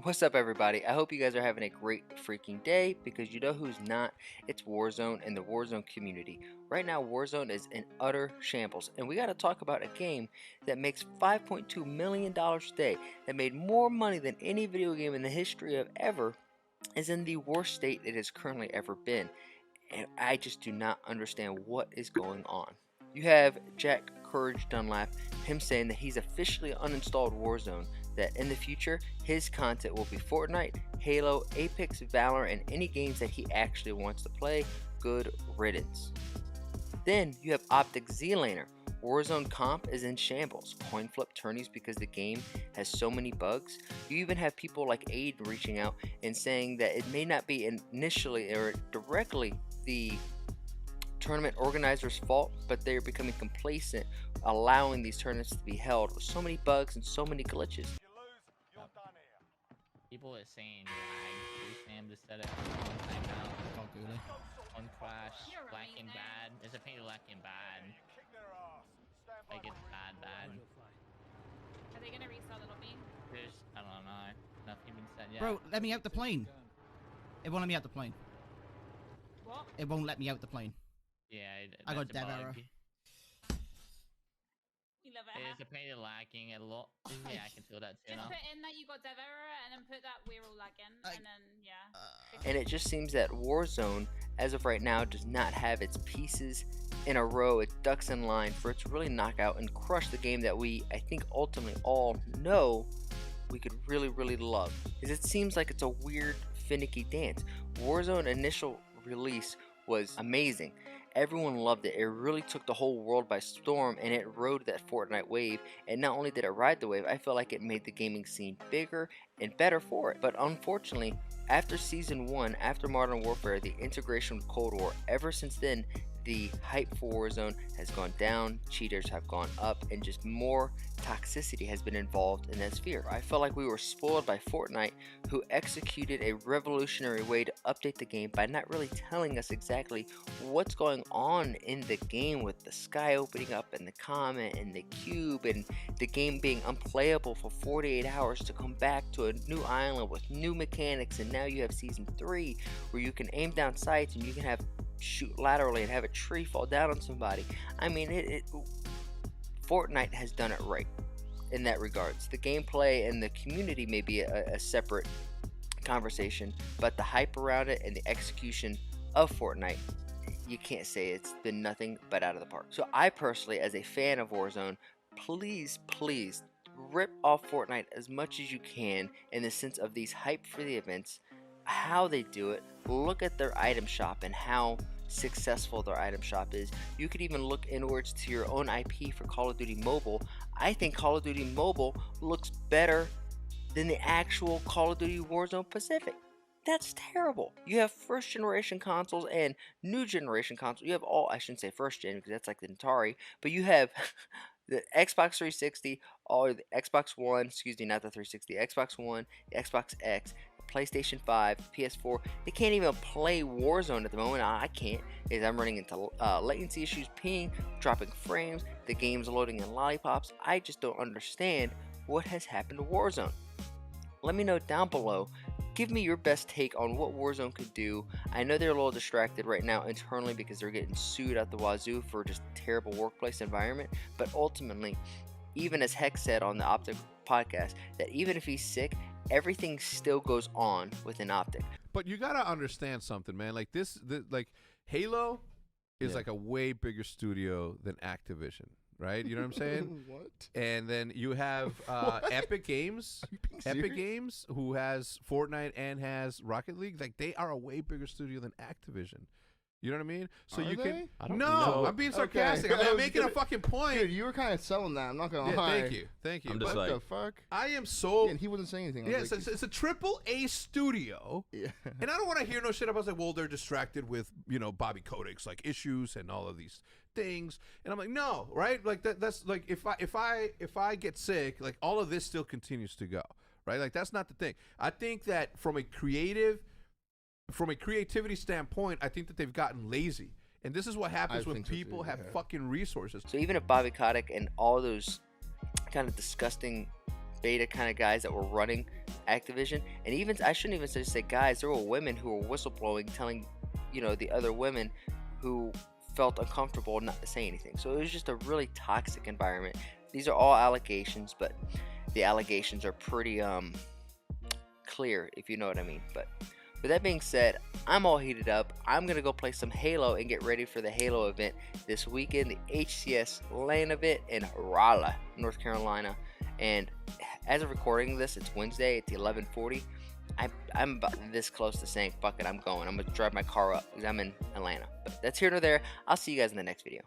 What's up, everybody? I hope you guys are having a great freaking day, because you know who's not? It's Warzone and the Warzone community. Right now, Warzone is in utter shambles, and we got to talk about a game that makes $5.2 million a day, that made more money than any video game in the history of ever, is in the worst state it has currently ever been. And I just do not understand what is going on. You have Jack Courage Dunlap, him saying that he's officially uninstalled Warzone, that in the future his content will be Fortnite, Halo, Apex, Valor, and any games that he actually wants to play. Good riddance. Then you have Optic Zlaner. Warzone comp is in shambles. Coin flip tourneys because the game has so many bugs. You even have people like Aydan reaching out and saying that it may not be initially or directly the tournament organizers' fault, but they're becoming complacent, allowing these tournaments to be held with so many bugs and so many glitches. People are saying lag, Sam just said it on timeout. Oh, really? On crash, lacking bad. There's a pain lacking bad. Like it's bad. Are they gonna restart the lobby? There's, I don't know. Nothing been said yet. Bro, let me out the plane. It won't let me out the plane. What? It won't let me out the plane. Yeah, I got that's a dev bug. error. You love it, There's huh? a pain lacking a lot. Yeah, I can feel that too. Just Now. put in that you got dev error and then put that we're all lagging and then yeah. And it just seems that Warzone, as of right now, does not have its pieces in a row, its ducks in line for it to really knock out and crush the game that we, I think, ultimately all know we could really love. Because it seems like it's a weird, finicky dance. Warzone initial release was amazing. Everyone loved it. It really took the whole world by storm, and it rode that Fortnite wave. And not only did it ride the wave, I feel like it made the gaming scene bigger and better for it. But unfortunately, after Season 1, after Modern Warfare, the integration with Cold War, ever since then, the hype for Warzone has gone down, cheaters have gone up, and just more toxicity has been involved in that sphere. I felt like we were spoiled by Fortnite, who executed a revolutionary way to update the game by not really telling us exactly what's going on in the game, with the sky opening up and the comet and the cube and the game being unplayable for 48 hours to come back to a new island with new mechanics. And now you have Season 3 where you can aim down sights and you can have shoot laterally and have a tree fall down on somebody. I mean, Fortnite has done it right in that regards. The gameplay and the community may be a separate conversation, but the hype around it and the execution of Fortnite, you can't say it's been nothing but out of the park. So I personally, as a fan of Warzone, please rip off Fortnite as much as you can in the sense of these hype for the events, how they do it. Look at their item shop and how successful their item shop is. You could even look inwards to your own IP for Call of Duty Mobile. I think Call of Duty Mobile looks better than the actual Call of Duty Warzone Pacific. That's terrible. You have first generation consoles and new generation consoles. You have all, I shouldn't say first gen because that's like the Atari, but you have the Xbox 360, or the Xbox One, excuse me, not the 360, Xbox One, the Xbox X, PlayStation 5, PS4. They can't even play Warzone at the moment. I can't, because I'm running into latency issues, ping, dropping frames, the game's loading in lollipops. I just don't understand what has happened to Warzone. Let me know down below. Give me your best take on what Warzone could do. I know they're a little distracted right now internally because they're getting sued out the wazoo for just terrible workplace environment, but ultimately, even as Heck said on the Optic podcast, that even if he's sick, everything still goes on within Optic. But you gotta understand something, man. Like like Halo is like a way bigger studio than Activision, right? You know what I'm saying? What? And then you have Epic Games, who has Fortnite and has Rocket League. Like they are a way bigger studio than Activision. You know what I mean? So Are you they? can. I don't No, know. I'm being Okay. sarcastic. I I'm was making a gonna- fucking point. Dude, you were kind of selling that. I'm not gonna Yeah, lie. thank you. I'm But just What like, the fuck? I am so. Yeah, and he wasn't saying anything. I Yeah, was it's a triple A studio. yeah. And I don't want to hear no shit about like, well, they're distracted with, Bobby Kodak's like issues and all of these things. And I'm like, no, right? Like that's like if I get sick, like all of this still continues to go, right? Like that's not the thing. I think that from a creativity standpoint, I think that they've gotten lazy. And this is what happens when think so too, people have yeah. fucking resources. So even if Bobby Kotick and all those kind of disgusting beta kind of guys that were running Activision, and even I shouldn't even just say guys. There were women who were whistleblowing, telling the other women who felt uncomfortable not to say anything. So it was just a really toxic environment. These are all allegations, but the allegations are pretty clear, if you know what I mean. But with that being said, I'm all heated up. I'm gonna go play some Halo and get ready for the Halo event this weekend, the HCS LAN event in Raleigh, North Carolina. And as of recording this, it's Wednesday. It's 11:40. I'm about this close to saying, fuck it, I'm going. I'm gonna drive my car up because I'm in Atlanta. But that's here nor there. I'll see you guys in the next video.